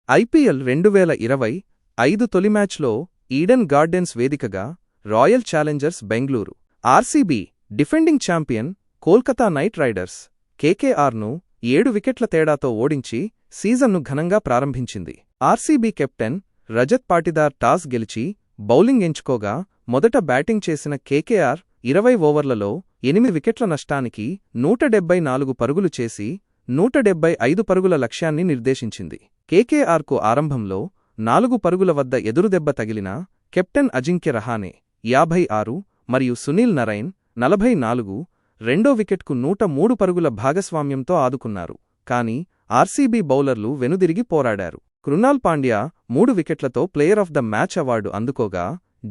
IPL 2025 తొలి మ్యాచ్లో Eden Gardens వేదికగా Royal Challengers Bengaluru, RCB defending champion Kolkata Knight Riders కేకేఆర్ను 7 వికెట్ల తేడాతో ఓడించి సీజన్ను ఘనంగా ప్రారంభించింది. RCB captain Rajat Patidar toss గెలిచి బౌలింగ్ ఎంచుకోగా మొదట బ్యాటింగ్ చేసిన కేకేఆర్ 20 ఓవర్లలో 8 వికెట్ల నష్టానికి 174 పరుగులు చేసి 175 పరుగుల లక్ష్యాన్ని నిర్దేశించింది. కేకేఆర్కు ఆరంభంలో 4 పరుగుల వద్ద ఎదురుదెబ్బ తగిలినా కెప్టెన్ అజింక్య రహానే 56 మరియు సునీల్ నరైన్ 44 రెండో వికెట్కు 103 పరుగుల భాగస్వామ్యంతో ఆదుకున్నారు. కానీ ఆర్సీబీ బౌలర్లు వెనుదిరిగి పోరాడారు. కృణాల్ పాండ్యా 3 వికెట్లతో player of the match award అందుకోగా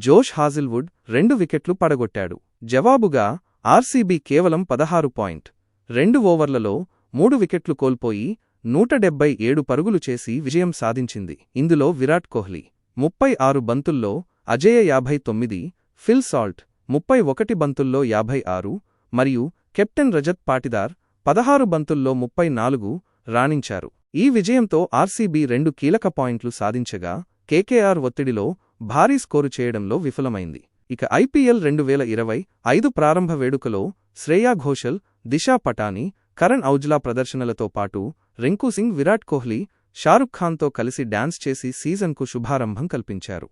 జోష్ హాజిల్వుడ్ 2 వికెట్లు పడగొట్టాడు. జవాబుగా ఆర్సీబీ కేవలం 16.2 ఓవర్లలో 3 వికెట్లు కోల్పోయి 177 పరుగులు చేసి విజయం సాధించింది. ఇందులో విరాట్ కోహ్లీ 36 బంతుల్లో అజేయ 59, ఫిల్ సాల్ట్ 31 బంతుల్లో 56 మరియు కెప్టెన్ రజత్ పాటిదార్ 16 బంతుల్లో 34 రాణించారు. ఈ విజయంతో ఆర్సీబీ 2 కీలక పాయింట్లు సాధించగా కేకేఆర్ ఒత్తిడిలో భారీ స్కోరు చేయడంలో విఫలమైంది. ఇక ఐపీఎల్ 2025 ప్రారంభ వేడుకలో శ్రేయా ఘోషల్, దిశా పటానీ, కరణ్ ఔజ్లా ప్రదర్శనలతో పాటు రింకు సింగ్, విరాట్ కోహ్లీ, షారుఖ్ ఖాన్తో కలిసి డాన్స్ చేసి సీజన్కు శుభారంభం కల్పించారు.